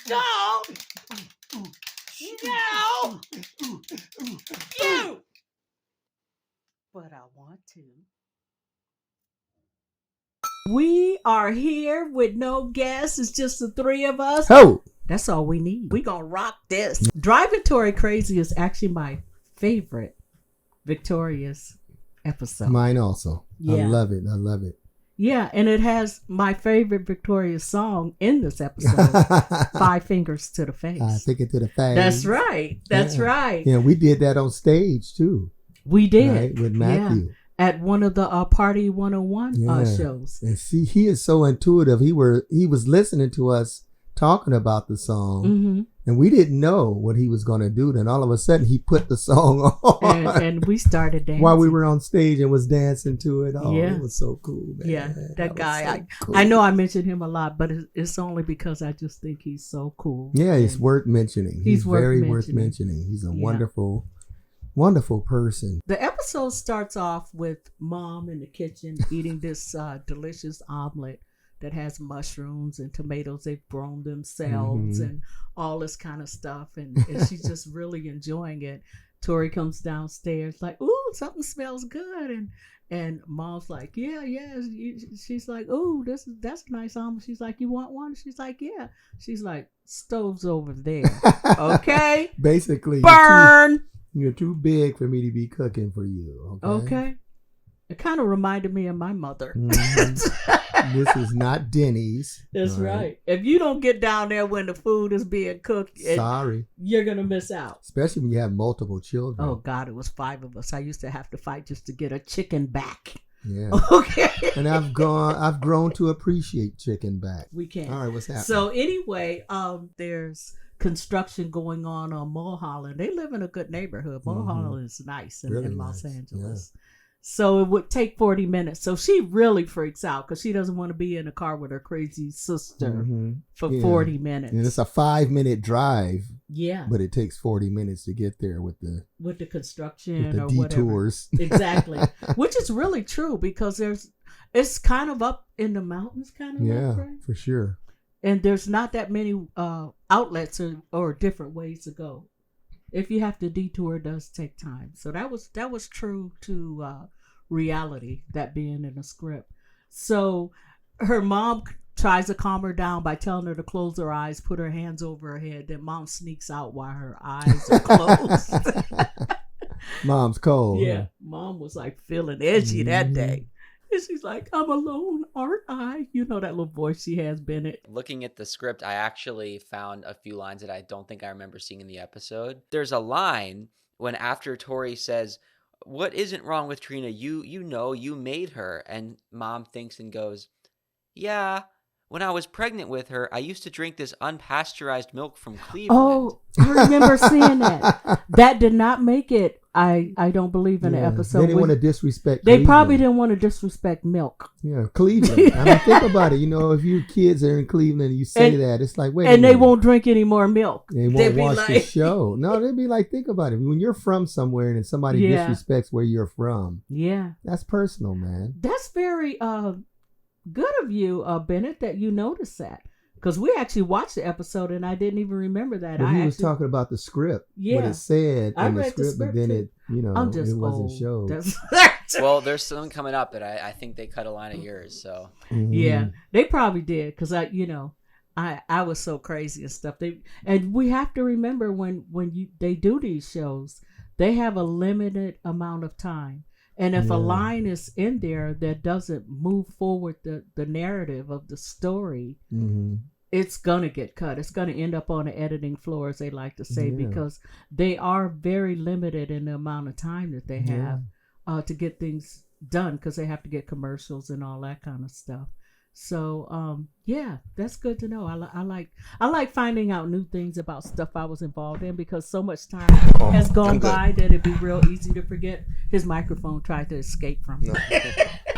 No! No! You! But I want to. We are here with no guests. It's just the three of us. Oh! That's all we need. We gonna rock this. Driving Tori Crazy is actually my favorite Victorious episode. Mine also. Yeah. I love it. I love it. Yeah, and it has my favorite Victorious song in this episode, Five Fingers to the Face. I think it to the face. That's right. That's right. Yeah, we did that on stage too. We did. Right? With Matthew. Yeah. At one of the Party 101 shows. And see, he is so intuitive. He was listening to us talking about the song, Mm-hmm. and we didn't know what he was going to do. Then all of a sudden, he put the song on. And we started dancing. While we were on stage and was dancing to it. Oh, Yeah. It was so cool, man. Yeah, that guy. So cool. I know I mentioned him a lot, but it's only because I just think he's so cool. Yeah, it's worth mentioning. He's very worth mentioning. mentioning. He's a wonderful, wonderful person. The episode starts off with Mom in the kitchen eating this delicious omelet that has mushrooms and tomatoes they've grown themselves and all this kind of stuff. And she's just really enjoying it. Tori comes downstairs like, ooh, something smells good. And Mom's like, yeah. She's like, ooh, that's a nice omelet. She's like, you want one? She's like, yeah. She's like, stove's over there. Okay. Basically. Burn. You're too big for me to be cooking for you. Okay. It kind of reminded me of my mother. This is not Denny's. That's right. If you don't get down there when the food is being cooked, sorry, you're going to miss out. Especially when you have multiple children. Oh, God, it was 5 of us. I used to have to fight just to get a chicken back. Yeah. Okay. And I've grown to appreciate chicken back. We can. All right, what's happening? So anyway, there's construction going on Mulholland. They live in a good neighborhood. Mulholland is nice in, Really in Los nice. Angeles. Yeah. So it would take 40 minutes. So she really freaks out because she doesn't want to be in a car with her crazy sister for 40 minutes. And it's a 5-minute drive. Yeah. But it takes 40 minutes to get there with the construction with the or detours. Whatever. Exactly. Which is really true because it's kind of up in the mountains kind of. Yeah, right? For sure. And there's not that many outlets or different ways to go. If you have to detour, it does take time. So that was true to reality, that being in the script. So her mom tries to calm her down by telling her to close her eyes, put her hands over her head. Then Mom sneaks out while her eyes are closed. Mom's cold. Yeah. Huh? Mom was like feeling edgy that day. And she's like, I'm alone, aren't I? You know that little voice she has, Bennett. Looking at the script, I actually found a few lines that I don't think I remember seeing in the episode. There's a line when after Tori says, what isn't wrong with Trina? You know, you made her. And Mom thinks and goes, yeah, when I was pregnant with her, I used to drink this unpasteurized milk from Cleveland. Oh, I remember seeing that. That did not make it. I don't believe in the episode. They didn't want to disrespect They Cleveland. Probably didn't want to disrespect milk. Yeah, Cleveland. I mean, think about it. You know, if your kids are in Cleveland and you say that, it's like, wait a minute. And they won't drink any more milk. They won't watch the show. No, they'd be like, think about it. When you're from somewhere and somebody disrespects where you're from. Yeah. That's personal, man. That's very good of you, Bennett, that you noticed that. Because we actually watched the episode and I didn't even remember that. Well, he was talking about the script. What it said in the script, but then it wasn't showed. Well, there's something coming up that I think they cut a line of yours. So yeah, they probably did because I was so crazy and stuff. And we have to remember when they do these shows, they have a limited amount of time. And if a line is in there that doesn't move forward the narrative of the story, it's going to get cut. It's going to end up on the editing floor, as they like to say, because they are very limited in the amount of time that they have to get things done because they have to get commercials and all that kind of stuff. So, that's good to know. I like finding out new things about stuff I was involved in because so much time has gone by that it'd be real easy to forget. His microphone tried to escape from him.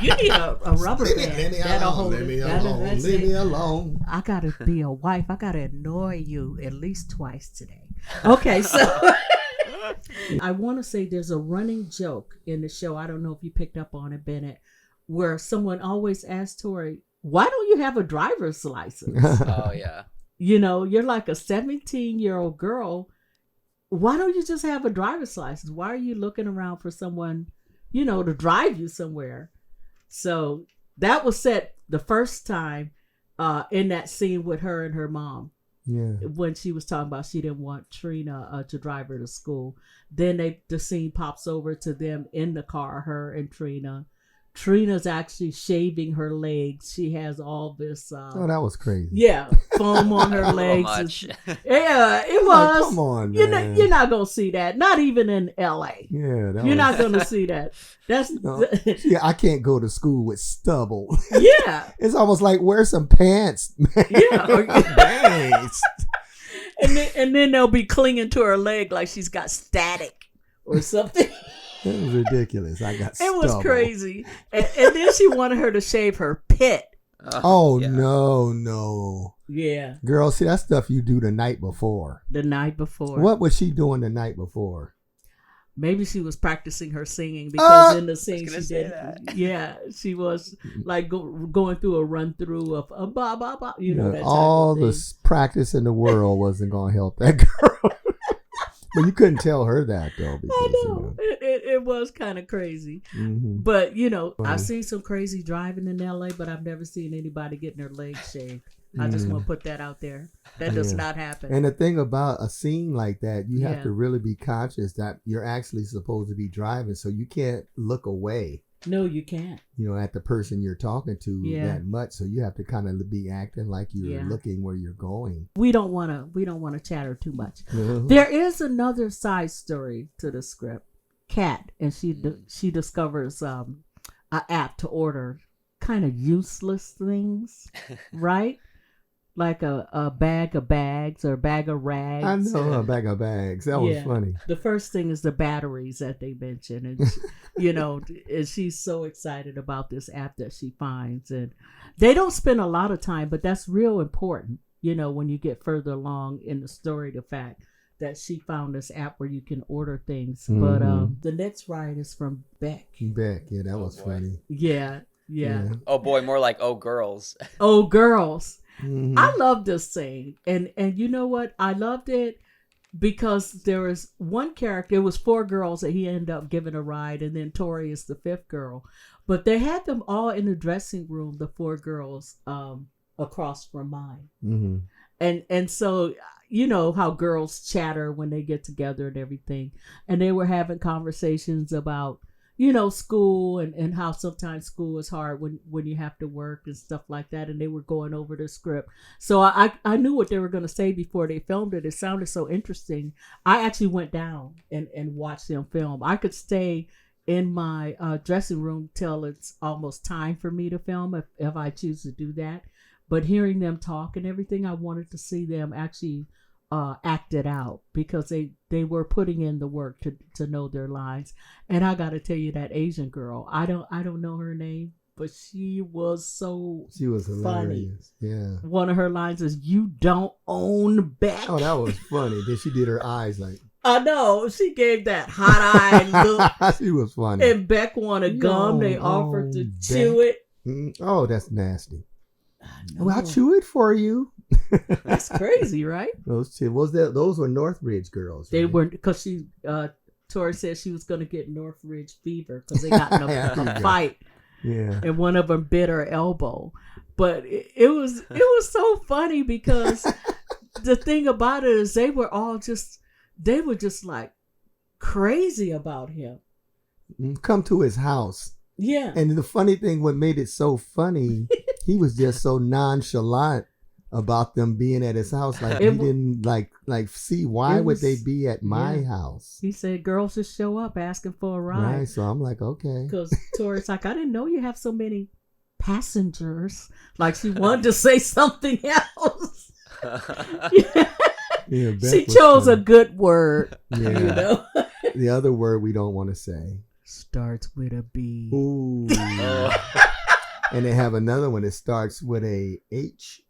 You need a rubber band. That'll hold it. Leave me alone. I gotta be a wife. I gotta annoy you at least twice today. Okay, so I want to say there's a running joke in the show. I don't know if you picked up on it, Bennett, where someone always asks Tori, why don't you have a driver's license? Oh, yeah. you're like a 17-year-old girl. Why don't you just have a driver's license? Why are you looking around for someone, to drive you somewhere? So that was set the first time in that scene with her and her mom. Yeah. When she was talking about she didn't want Trina to drive her to school. Then the scene pops over to them in the car, her and Trina. Trina's actually shaving her legs. She has all this. Oh, that was crazy. Yeah, foam on her legs. Much. Yeah, it was. Come on, man. You're not gonna see that. Not even in L.A. Yeah, you're not gonna see that. That's yeah. I can't go to school with stubble. Yeah, it's almost like wear some pants. Man. Yeah, and then they'll be clinging to her leg like she's got static or something. It was ridiculous. I got stubble. It was crazy. And then she wanted her to shave her pit. Oh, yeah. No. Yeah. Girl, see, that's stuff you do the night before. The night before. What was she doing the night before? Maybe she was practicing her singing because in the scene she did. That. Yeah, she was like going through a run through of a ba ba ba. That all type of the practice in the world wasn't going to help that girl. But you couldn't tell her that though. Because, I know. It was kind of crazy. Mm-hmm. But, I've seen some crazy driving in LA, but I've never seen anybody getting their legs shaved. I just want to put that out there. That does not happen. And the thing about a scene like that, you have to really be conscious that you're actually supposed to be driving. So you can't look away. No, you can't. At the person you're talking to that much. So you have to kind of be acting like you're looking where you're going. We don't want to chatter too much. Mm-hmm. There is another side story to the script. Kat, and she discovers an app to order kind of useless things, right? Like a bag of bags or a bag of rags. I know, a bag of bags. That was funny. The first thing is the batteries that they mention. And, and she's so excited about this app that she finds. And they don't spend a lot of time, but that's real important, when you get further along in the story, the fact that she found this app where you can order things. Mm-hmm. But the next ride is from Beck. Beck, yeah, that was funny. Yeah. Oh boy, more like oh girls. Oh girls. Mm-hmm. I love this scene. And you know what? I loved it because there was one character, it was 4 girls that he ended up giving a ride, and then Tori is the 5th girl. But they had them all in the dressing room, the 4 girls, across from mine. Mm-hmm. And so, how girls chatter when they get together and everything. And they were having conversations about, school and how sometimes school is hard when you have to work and stuff like that. And they were going over the script. So I knew what they were going to say before they filmed it. It sounded so interesting. I actually went down and watched them film. I could stay in my dressing room till it's almost time for me to film if I choose to do that. But hearing them talk and everything, I wanted to see them actually act it out because they were putting in the work to know their lines. And I got to tell you, that Asian girl, I don't know her name, but she was hilarious. Funny. Yeah. One of her lines is, "You don't own Beck." Oh, that was funny. Then she did her eyes like. I know. She gave that hot-eyed look. She was funny. And Beck wanted gum. They offered to chew it. Oh, that's nasty. Well, I'll chew it for you. That's crazy, right? Those were Northridge girls. They right? were, because Tori said she was going to get Northridge fever because they got in a fight. Yeah. And one of them bit her elbow. But it was so funny because the thing about it is they were just like crazy about him. Come to his house. Yeah. And the funny thing, what made it so funny, he was just so nonchalant about them being at his house. Like he didn't like see why would they be at my house? He said girls just show up asking for a ride. Right. So I'm like, okay. Because Tori's like, I didn't know you have so many passengers. Like she wanted to say something else. Yeah, she chose a good word. Yeah. The other word we don't want to say starts with a B. Ooh. And they have another one that starts with a H.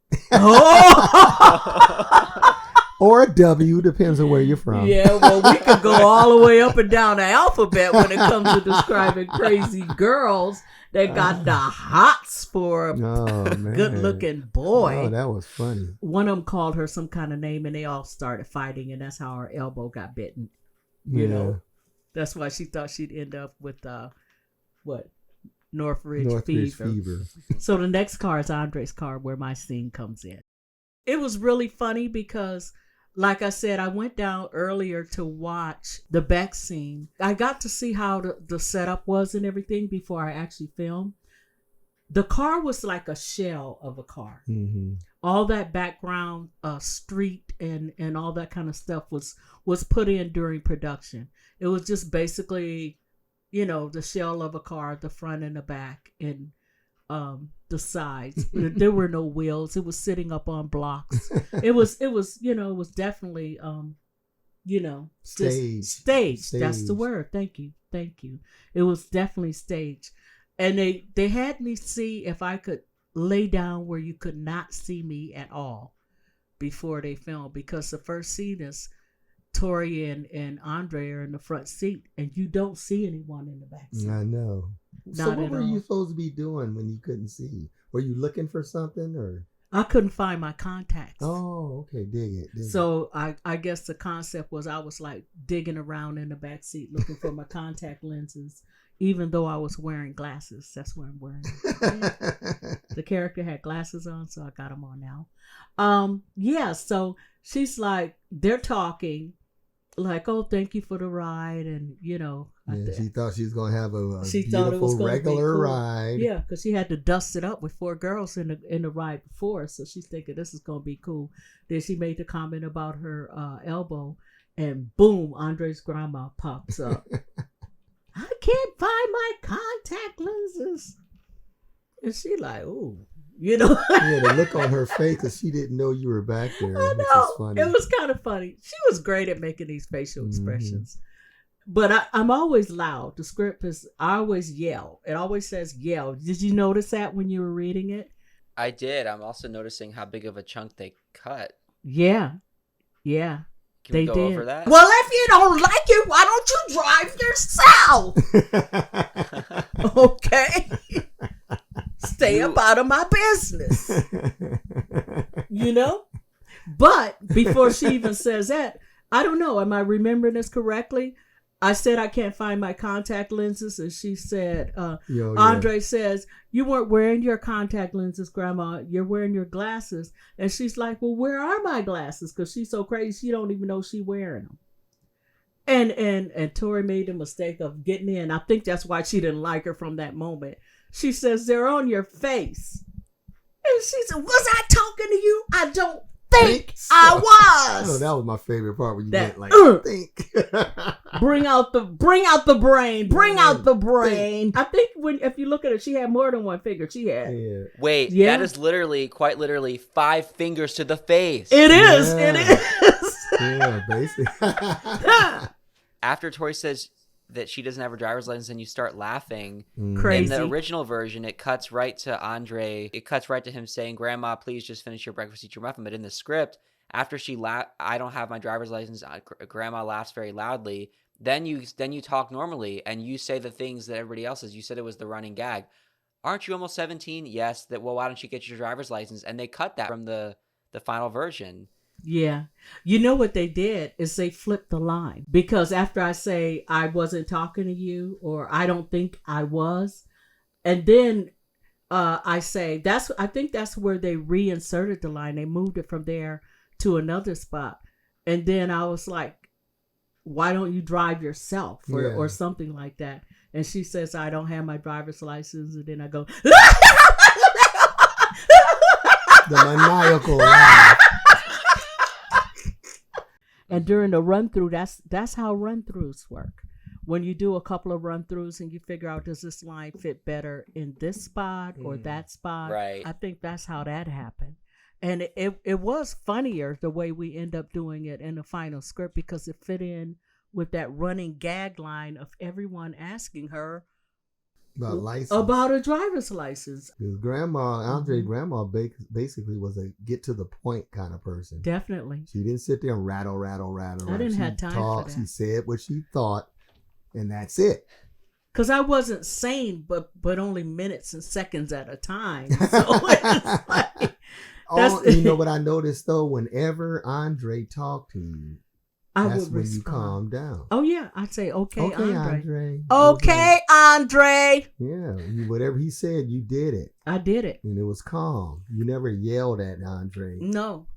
Or a W, depends on where you're from. Yeah, well, we could go all the way up and down the alphabet when it comes to describing crazy girls. They got the hots for a man. good-looking boy. Oh, that was funny. One of them called her some kind of name, and they all started fighting, and that's how her elbow got bitten. You know, that's why she thought she'd end up with Northridge fever. So the next car is Andre's car, where my scene comes in. It was really funny because, like I said, I went down earlier to watch the Beck scene. I got to see how the setup was and everything before I actually filmed. The car was like a shell of a car. Mm-hmm. All that background street and all that kind of stuff was put in during production. It was just basically, the shell of a car, the front and the back, and the sides. There were no wheels. It was sitting up on blocks. It was definitely staged. That's the word. Thank you. It was definitely staged. And they had me see if I could lay down where you could not see me at all before they filmed, because the first scene is Tori and Andre are in the front seat, and you don't see anyone in the back seat. I know. So what were you supposed to be doing when you couldn't see? Were you looking for something, or? I couldn't find my contacts. Oh, okay. Dig it. So I guess the concept was I was like digging around in the back seat looking for my contact lenses, even though I was wearing glasses. That's what I'm wearing. The character had glasses on, so I got them on now. So she's like, they're talking, like, oh, thank you for the ride, and she thought she was gonna have a she thought it was regular cool. ride. Yeah, because she had to dust it up with 4 girls in the ride before, so she's thinking this is gonna be cool. Then she made the comment about her elbow, and boom, Andre's grandma pops up. I can't find my contact lenses, and she like, ooh. Yeah, the look on her face because she didn't know you were back there. I know. It was kind of funny. She was great at making these facial expressions. But I'm always loud. The script I always yell. It always says yell. Did you notice that when you were reading it? I did. I'm also noticing how big of a chunk they cut. Yeah. Can we go over that? Well, if you don't like it, why don't you drive yourself? Okay. Stay up out of my business. But before she even says that, I don't know. Am I remembering this correctly? I said I can't find my contact lenses, and she said, Andre says, you weren't wearing your contact lenses, Grandma. You're wearing your glasses. And she's like, well, where are my glasses? Because she's so crazy, she don't even know she's wearing them. And Tori made the mistake of getting in. I think that's why she didn't like her from that moment. She says, they're on your face. And she said, was I talking to you? I don't think so. I was. Oh, that was my favorite part when you went like, think. Bring out the brain. Bring out the brain. I think if you look at it, she had more than one finger. She had. Yeah. Wait, that is quite literally 5 fingers to the face. It is. Yeah. It is. Yeah, basically. After Tori says that she doesn't have her driver's license and you start laughing. Crazy. In the original version, it cuts right to Andre. It cuts right to him saying, Grandma, please just finish your breakfast, eat your muffin. But in the script, after she I don't have my driver's license, Grandma laughs very loudly. Then you talk normally and you say the things that everybody else says. You said it was the running gag. Aren't you almost 17? Yes. Well, why don't you get your driver's license? And they cut that from the final version. Yeah. You know what they did is they flipped the line, because after I say I wasn't talking to you, or I don't think I was, and then I say I think that's where they reinserted the line. They moved it from there to another spot. And then I was like, why don't you drive yourself or something like that? And she says, I don't have my driver's license. And then I go, the maniacal laugh. And during the run through, that's how run throughs work. When you do a couple of run throughs and you figure out, does this line fit better in this spot or that spot? Right. I think that's how that happened. And it was funnier the way we end up doing it in the final script, because it fit in with that running gag line of everyone asking her about a driver's license. Because Andre's grandma basically was a get to the point kind of person. Definitely. She didn't sit there and rattle. I didn't have time for that. She said what she thought, and that's it. because I wasn't sane, but only minutes and seconds at a time. So it's like, you know what I noticed though? Whenever Andre talked to you, that's when you calm down. Oh yeah, I'd say, okay, Andre. Okay, Andre. Yeah, whatever he said, you did it. I did it, and it was calm. You never yelled at Andre. No.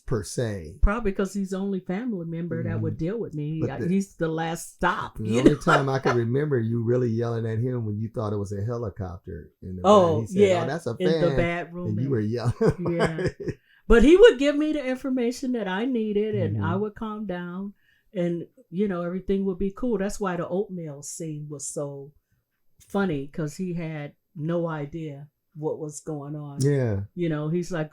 Per se. Probably because he's the only family member that would deal with me. He's the last stop. The only time I can remember you really yelling at him when you thought it was a helicopter. In the oh, he said, yeah. Oh, that's a fan. In the bedroom. And you were yelling. Yeah. But he would give me the information that I needed, and I would calm down, and, everything would be cool. That's why the oatmeal scene was so funny, because he had no idea what was going on. Yeah. He's like,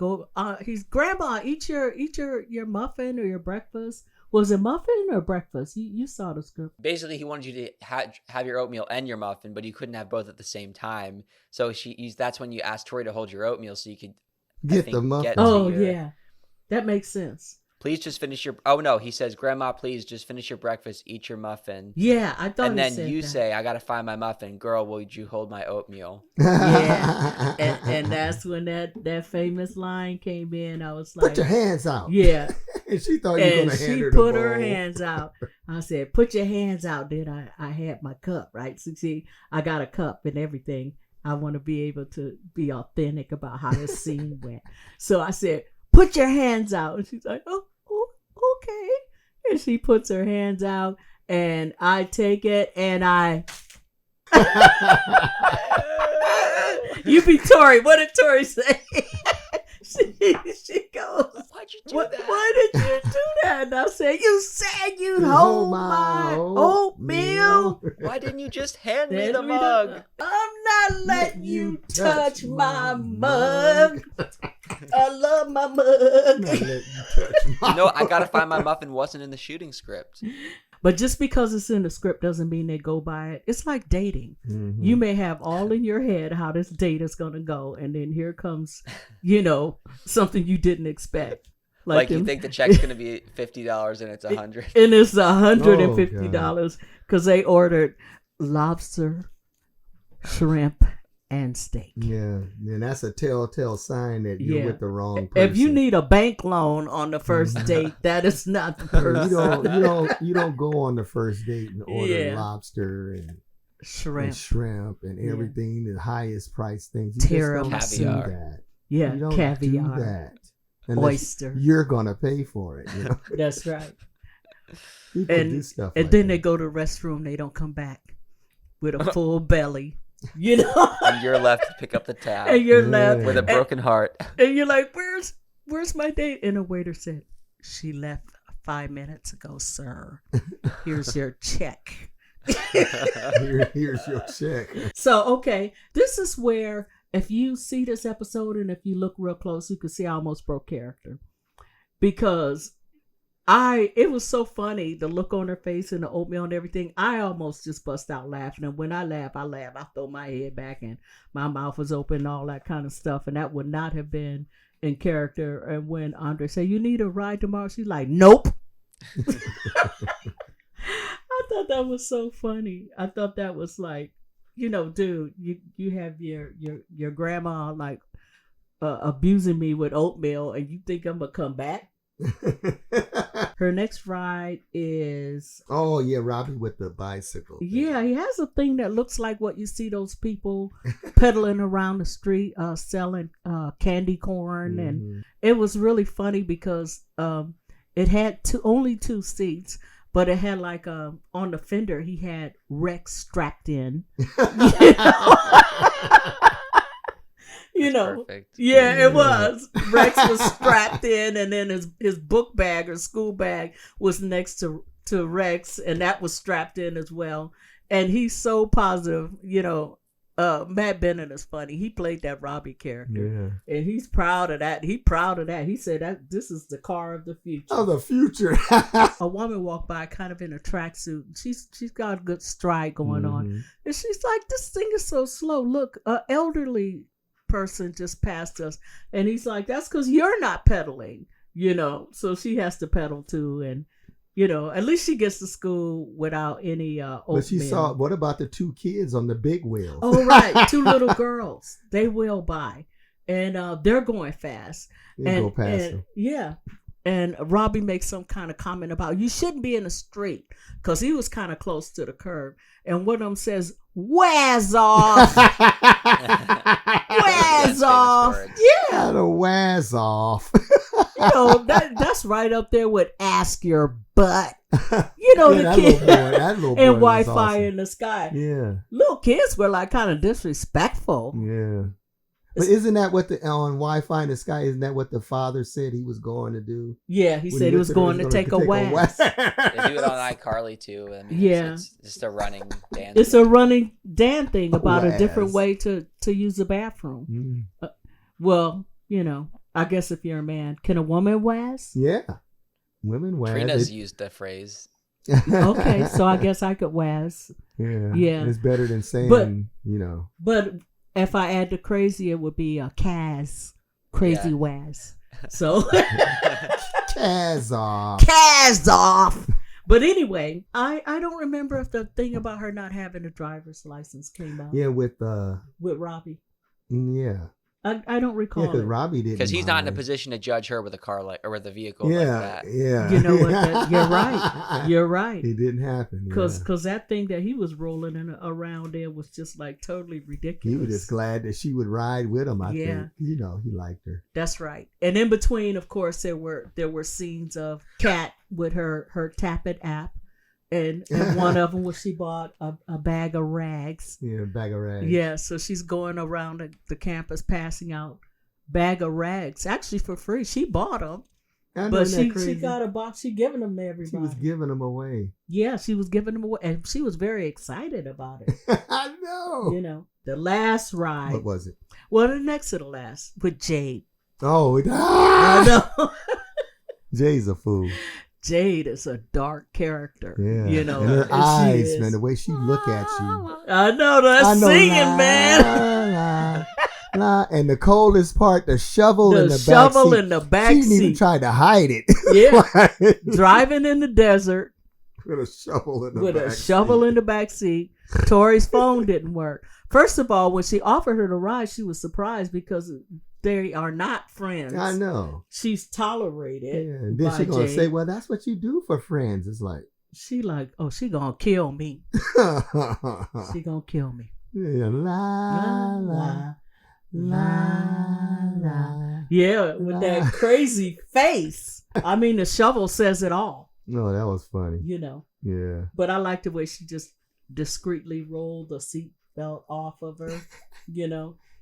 he's Grandma, eat your muffin or your breakfast. Was it muffin or breakfast? You saw the script. Basically, he wanted you to have your oatmeal and your muffin, but you couldn't have both at the same time. So that's when you asked Tori to hold your oatmeal so you could get the muffin. Yeah, that makes sense. Please just finish your. Oh no, he says, Grandma, please just finish your breakfast, eat your muffin. Yeah, I thought. And then you say, I gotta find my muffin. Girl, would you hold my oatmeal? Yeah, and that's when that famous line came in. I was like, put your hands out. Yeah, and she thought you were gonna hand her the bowl. She put her her hands out. I said, put your hands out. Then I had my cup, right? So see, I got a cup and everything. I want to be able to be authentic about how this scene went. So I said, put your hands out. And she's like, oh, okay. And she puts her hands out, and I take it, and I... You be Tori. What did Tori say? She goes, why'd you do that? Why did you do that? And I said, you said you'd hold my oatmeal. Why didn't you just hand me the mug? I'm not letting you touch my mug. I love my mug. I gotta find my muffin wasn't in the shooting script. But just because it's in the script doesn't mean they go by it. It's like dating. Mm-hmm. You may have all in your head how this date is going to go. And then here comes, something you didn't expect. Like you think the check's going to be $50 and it's $100. And it's $150 because they ordered lobster, shrimp, and steak. Yeah, and that's a telltale sign that you're with the wrong person. If you need a bank loan on the first date, that is not the person. You don't go on the first date and order lobster and shrimp and everything, the highest price things. You just don't do that. Yeah, you don't caviar, do that. oyster. You're gonna pay for it. That's right. People do stuff and like then that. they go to the restroom. They don't come back with a full belly. And you're left to pick up the tab. And you're left with a broken heart. And you're like, where's my date? And the waiter said, she left 5 minutes ago, sir. Here's your check. Here's your check. So, okay, this is where if you see this episode and if you look real close, you can see I almost broke character. Because it was so funny, the look on her face and the oatmeal and everything. I almost just bust out laughing. And when I laugh. I throw my head back and my mouth was open and all that kind of stuff. And that would not have been in character. And when Andre said, you need a ride tomorrow? She's like, nope. I thought that was so funny. I thought that was like, dude, you have your grandma like abusing me with oatmeal and you think I'm going to come back? Her next ride is Robbie with the bicycle thing. Yeah, he has a thing that looks like what you see those people pedaling around the street selling candy corn. Mm-hmm. And it was really funny because it had only 2 seats, but it had like on the fender he had Rex strapped in. Perfect. Yeah, it was. Rex was strapped in, and then his book bag or school bag was next to Rex, and that was strapped in as well. And he's so positive. Matt Bennett is funny. He played that Robbie character, and he's proud of that. He said that this is the car of the future. Of the future. A woman walked by, kind of in a tracksuit. She's got a good stride going on, and she's like, "This thing is so slow. Look, elderly person just passed us," and he's like, that's because you're not pedaling, so she has to pedal too. And at least she gets to school without any oatmeal. But she saw, what about the 2 kids on the big wheels? Oh, right. 2 little girls. They wheel by. And they're going fast. They go past them. Yeah. And Robbie makes some kind of comment about, you shouldn't be in the street. Because he was kind of close to the curb. And one of them says, "Waz off." Waz off. Yeah. The waz off. That's right up there with "ask your butt." The kids that little boy and was Wi-Fi awesome. in the sky. Yeah. Little kids were like kind of disrespectful. Yeah. But isn't that what on Wi-Fi in the sky? Isn't that what the father said he was going to do? Yeah, he said he was going to take a waz. They do it on iCarly too. I mean, it's just a running Dan. It's a running Dan thing about a different way to use the bathroom. Well, I guess if you're a man, can a woman waz? Yeah, women waz. Trina's used the phrase. Okay, so I guess I could waz. Yeah. It's better than saying, But if I add the crazy, it would be a Kaz. Crazy waz. So. Kaz off. Kaz off. But anyway, I don't remember if the thing about her not having a driver's license came out. Yeah, with Robbie. Yeah. I don't recall. Yeah, because Robbie didn't. Because he's not in a position to judge her with a car or with a vehicle like that. Yeah. You know what? You're right. You're right. It didn't happen. Because that thing that he was rolling around there was just like totally ridiculous. He was just glad that she would ride with him. I think. He liked her. That's right. And in between, of course, there were scenes of Kat with her Tap It app. And one of them was she bought a bag of rags. Yeah, a bag of rags. Yeah, so she's going around the campus passing out bag of rags, actually for free. She bought them, but she got a box. She giving them to everybody. She was giving them away. Yeah, she was giving them away, and she was very excited about it. I know. The last ride. What was it? Well, the next to the last with Jade. Oh, I know. Jade's a fool. Jade is a dark character. Yeah. And her eyes, man, the way she look at you. I know that singing, man. And the coldest part, the shovel in the back seat. She didn't even try to hide it. Yeah. Driving in the desert. With a shovel in the back seat. Tori's phone didn't work. First of all, when she offered her the ride, she was surprised because they are not friends. I know. She's tolerated. Yeah. And then she's going to say, well, that's what you do for friends. It's like. She going to kill me. She going to kill me. Yeah. La, la, la, la. Yeah, with that crazy face. I mean, the shovel says it all. No, that was funny. Yeah. But I like the way she just discreetly rolled the seatbelt off of her,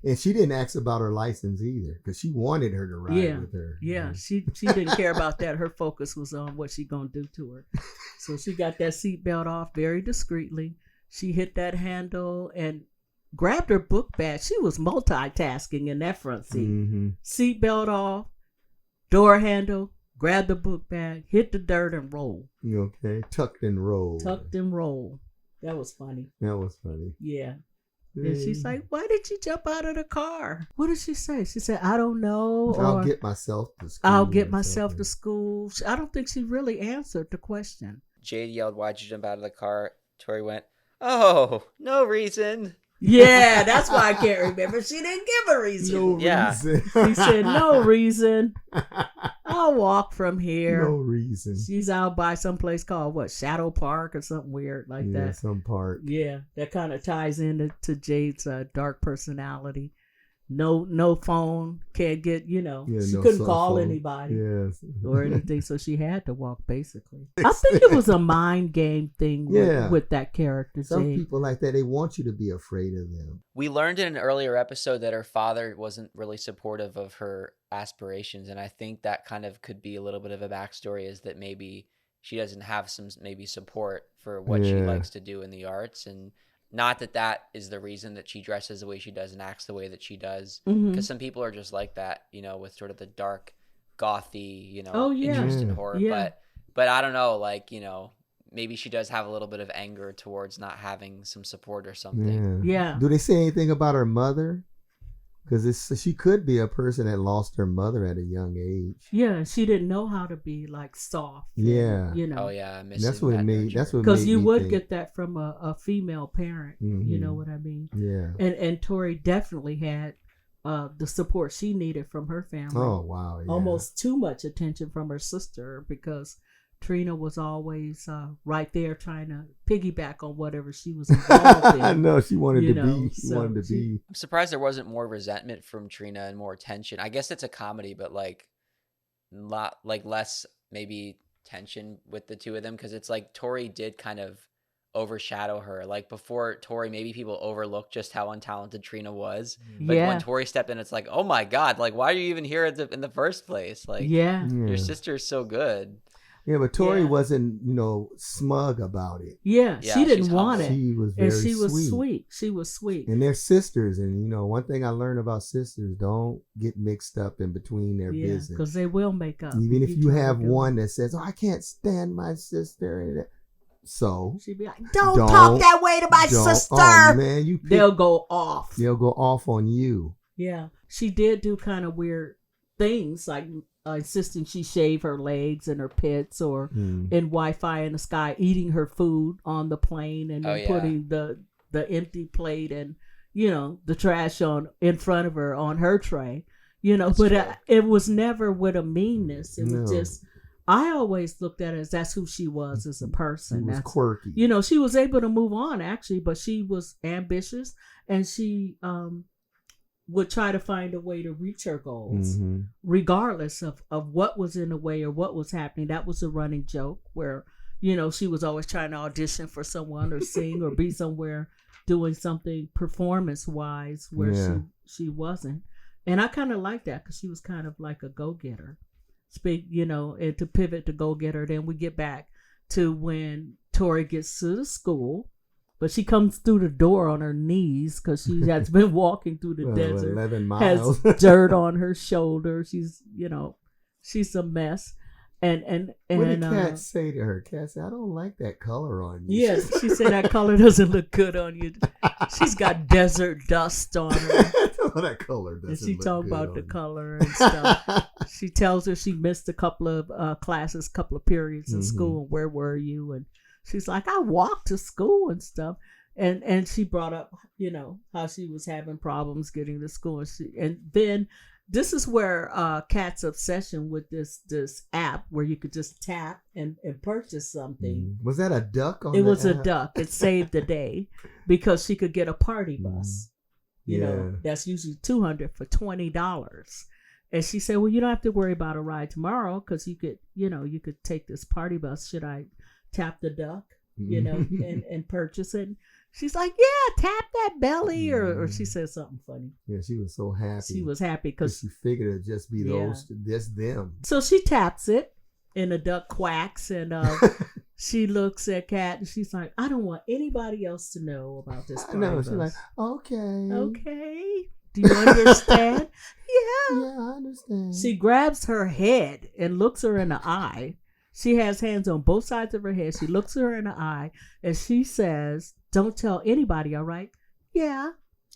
And she didn't ask about her license either, because she wanted her to ride with her. Yeah, she didn't care about that. Her focus was on what she gonna do to her. So she got that seatbelt off very discreetly. She hit that handle and grabbed her book bag. She was multitasking in that front seat. Mm-hmm. Seatbelt off, door handle, grab the book bag, hit the dirt and roll. Okay, tucked and roll. That was funny. Yeah. And she's like, why did you jump out of the car? What did she say? She said, I don't know. I'll get myself to school. I don't think she really answered the question. Jade yelled, why'd you jump out of the car? Tori went, oh, no reason. Yeah, that's why I can't remember. She didn't give a reason. Reason. She said, no reason. I'll walk from here. No reason. She's out by some place called Shadow Park or something weird like that. Yeah, some park. Yeah, that kind of ties into Jade's dark personality. No phone, can't get, she couldn't call anybody or anything, so she had to walk basically. I think it was a mind game thing with that character. Some people like that, they want you to be afraid of them. We learned in an earlier episode that her father wasn't really supportive of her aspirations, and I think that kind of could be a little bit of a backstory, is that maybe she doesn't have some support for what she likes to do in the arts, and not that is the reason that she dresses the way she does and acts the way that she does. Because some people are just like that, with sort of the dark, gothy, interest in horror. Yeah. But I don't know, maybe she does have a little bit of anger towards not having some support or something. Yeah. Do they say anything about her mother? Because she could be a person that lost her mother at a young age. Yeah, she didn't know how to be like soft. Yeah. And, you know. Oh yeah, That's what it made. That's what because made you me would think. get that from a female parent. You know what I mean? Yeah. And Tori definitely had the support she needed from her family. Oh wow! Yeah. Almost too much attention from her sister because Trina was always right there trying to piggyback on whatever she was involved in. I know she wanted you to know, be. She wanted to be. I'm surprised there wasn't more resentment from Trina and more tension. I guess it's a comedy, but like less maybe tension with the two of them because it's like Tori did kind of overshadow her. Like before Tori, maybe people overlooked just how untalented Trina was. But when Tori stepped in, it's like, oh my God, like why are you even here in the first place? Like, your sister's so good. Yeah, but Tori wasn't, smug about it. Yeah, she didn't want it. She was very sweet. She was sweet. And they're sisters. And, one thing I learned about sisters, don't get mixed up in between their business. Because they will make up. Even if you have one that says, I can't stand my sister. So she'd be like, don't talk that way to my sister. Oh, man, they'll go off. They'll go off on you. Yeah. She did do kind of weird things like insisting she shave her legs and her pits or in Wi-Fi in the sky, eating her food on the plane and then putting the empty plate and, the trash in front of her on her tray, but it was never with a meanness. It was just, I always looked at it as that's who she was as a person. That's quirky. She was able to move on actually, but she was ambitious and she would try to find a way to reach her goals, regardless of what was in the way or what was happening. That was a running joke where, she was always trying to audition for someone or sing or be somewhere doing something performance-wise where she wasn't. And I kind of like that because she was kind of like a go-getter. And to pivot to go-getter, then we get back to when Tori gets to the school. But she comes through the door on her knees because she has been walking through the desert. 11 miles. Has dirt on her shoulder. She's, she's a mess. And what did Kat say to her? Kat said, I don't like that color on you. Yes, she said that color doesn't look good on you. She's got desert dust on her. That color doesn't and she look talked good about the you. color and stuff. She tells her she missed a couple of classes, couple of periods in school. And where were you? And she's like, I walked to school and stuff. And she brought up, how she was having problems getting to school. And then this is where Kat's obsession with this app where you could just tap and purchase something. Was that a duck on It was app? a duck. It saved the day because she could get a party bus. That's usually $200 for $20. And she said, well, you don't have to worry about a ride tomorrow because you could take this party bus. Should I tap the duck, and purchase it? She's like, yeah, tap that belly, or she said something funny. Yeah, she was so happy. She was happy because she figured it'd just be just them. So she taps it, and the duck quacks, and she looks at Kat, and she's like, I don't want anybody else to know about this party bus. She's like, okay. Do you understand? Yeah, I understand. She grabs her head and looks her in the eye. She has hands on both sides of her head. She looks her in the eye and she says, don't tell anybody, all right? Yeah.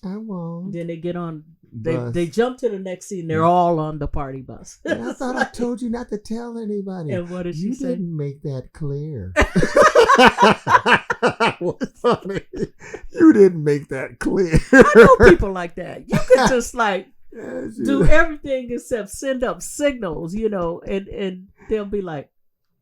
I won't. Then they get on, they jump to the next scene. They're all on the party bus. I thought I told you not to tell anybody. And what did she say? You didn't make that clear. What's funny? You didn't make that clear. I know people like that. You could just do everything except send up signals, and they'll be like,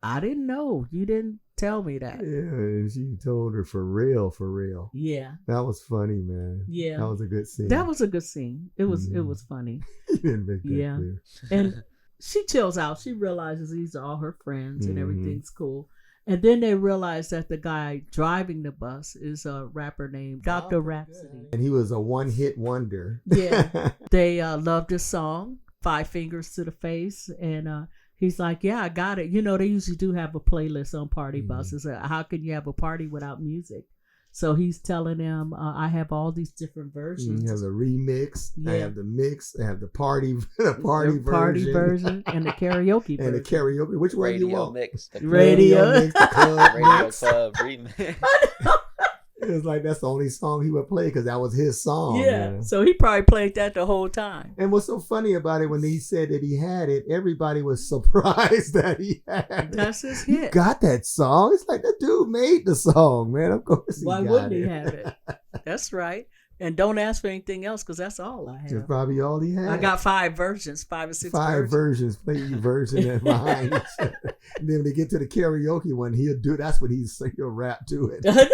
I didn't know. You didn't tell me that. Yeah, and she told her for real. Yeah. That was funny, man. Yeah. That was a good scene. That was a good scene. It was funny. You didn't make that clear. And she chills out. She realizes these are all her friends and everything's cool. And then they realize that the guy driving the bus is a rapper named Dr. Rhapsody. And he was a one-hit wonder. Yeah. They loved his song, 5 Fingers to the Face. And he's like, yeah, I got it. They usually do have a playlist on party buses. How can you have a party without music? So he's telling them, I have all these different versions. You have the remix. Yeah. I have the mix. I have the party version. And the karaoke version. And the karaoke. Which one do you want? Mix, Radio mix. The club Radio mix. Club remix. It was like that's the only song he would play because that was his song. Yeah. So he probably played that the whole time. And what's so funny about it, when he said that he had it, everybody was surprised that he had it. That's his You hit. got that song? It's like that dude made the song, man. Of course he Why got wouldn't it. he have it? That's right. And don't ask for anything else because that's all I That's have. probably all he had. I got 5 versions, 5 or 6 5 versions. Play your version and behind each other. And then when they get to the karaoke one, that's what he'll rap to it.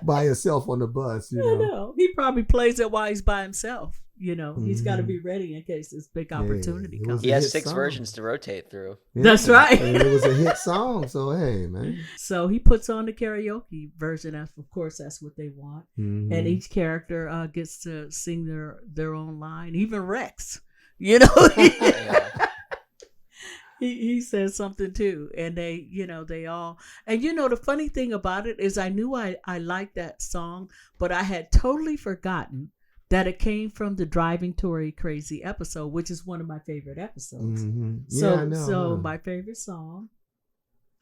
By himself on the bus, I know. He probably plays it while he's by himself. He's got to be ready in case this big opportunity comes. He has 6 versions to rotate through. Yeah. That's right. And it was a hit song, so hey, man. So he puts on the karaoke version. Of course, that's what they want. Mm-hmm. And each character gets to sing their own line. Even Rex, he says something too. And they all. And the funny thing about it is I knew I liked that song, but I had totally forgotten that it came from the Driving Tori Crazy episode, which is one of my favorite episodes. Mm-hmm. Yeah, I know, so my favorite song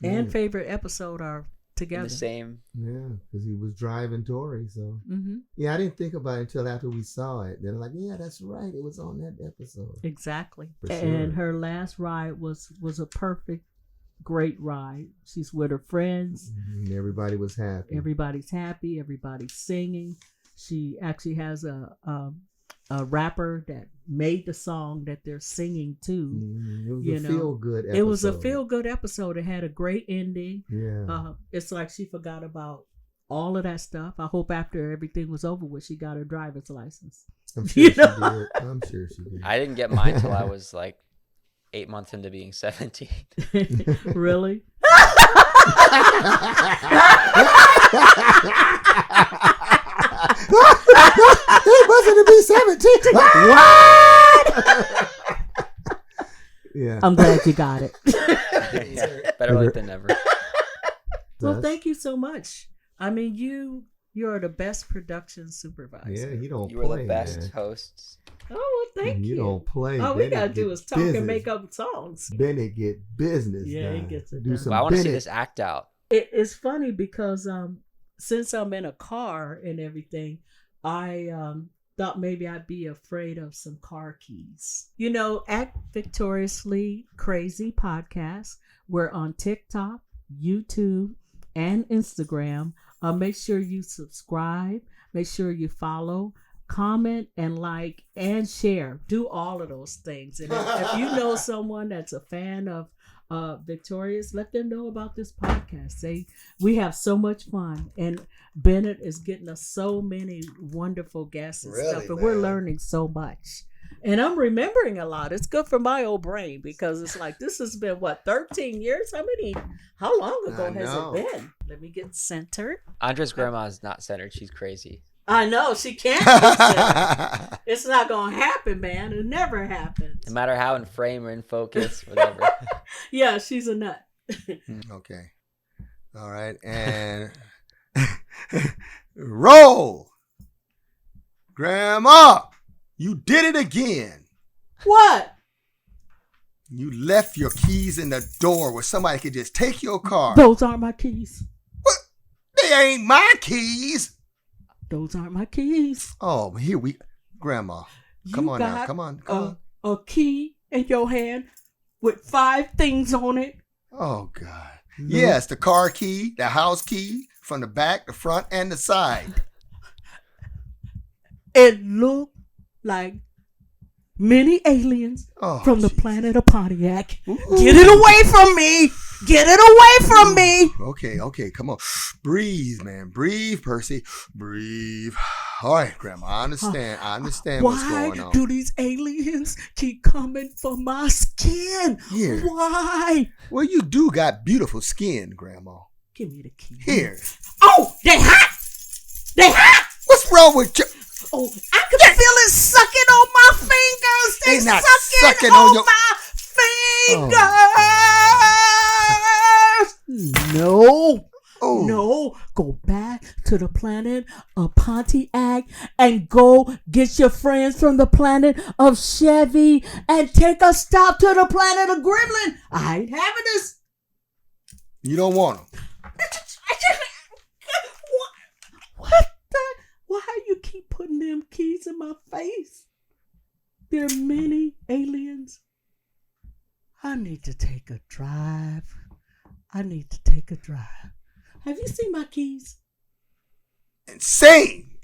and favorite episode are together. In the same. Yeah, because he was driving Tori. So Mm-hmm. yeah, I didn't think about it until after we saw it. They're like, yeah, that's right. It was on that episode. Exactly. For sure. And her last ride was a perfect, great ride. She's with her friends. And everybody was happy. Everybody's happy. Everybody's singing. She actually has a rapper that made the song that they're singing to. It was a feel-good episode. It was a feel-good episode. It had a great ending. Yeah. It's like she forgot about all of that stuff. I hope after everything was over with, she got her driver's license. I'm sure she did. I'm sure she did. I didn't get mine till I was like 8 months into being 17. Really? It wasn't to be 17. What? Yeah. I'm glad you got it. Yeah, better late than never. Well, thank you so much. I mean, you're the best production supervisor. Yeah, you don't You play. were the best man. hosts. Oh, well, thank you. You don't play. All we gotta Bennett do get is talk business. and make up songs. Bennett get business. Yeah, he done. gets it Do done. some Well, I want to see Bennett. this act out. It's funny because since I'm in a car and everything, I thought maybe I'd be afraid of some car keys. At Victoriously Crazy Podcast, we're on TikTok, YouTube, and Instagram. Make sure you subscribe. Make sure you follow, comment, and like, and share. Do all of those things. And if you know someone that's a fan of Victorious, let them know about this podcast. We have so much fun, and Bennett is getting us so many wonderful guests and stuff, and we're learning so much. And I'm remembering a lot. It's good for my old brain because it's like this has been 13 years? How long ago has it been? Let me get centered. Andre's grandma is not centered. She's crazy. I know she can't be centered. It's not gonna happen, man. It never happens. No matter how in frame or in focus, whatever. Yeah, she's a nut. Okay. All right. And roll. Grandma, you did it again. What? You left your keys in the door where somebody could just take your car. Those aren't my keys. What? They ain't my keys. Those aren't my keys. Oh, Grandma, come on now. Come on. A key in your hand with 5 things on it. Oh, God. Yes, the car key, the house key, from the back, the front, and the side. It looked like many aliens from the planet of Pontiac. Ooh. Get it away from me! Get it away from me! Okay, come on. Breathe, man. Breathe, Percy. Breathe. All right, Grandma, I understand. What's going on. Why do these aliens keep coming for my skin? Here. Why? Well, you do got beautiful skin, Grandma. Give me the key. Here. Oh, they hot! They hot! What's wrong with you? Oh, I can feel it sucking on my fingers. They not sucking on on your my fingers. No. Oh. No. Go back to the planet of Pontiac and go get your friends from the planet of Chevy and take a stop to the planet of Gremlin. I ain't having this. You don't want them. Why you keep putting them keys in my face? There are many aliens. I need to take a drive. Have you seen my keys? Insane.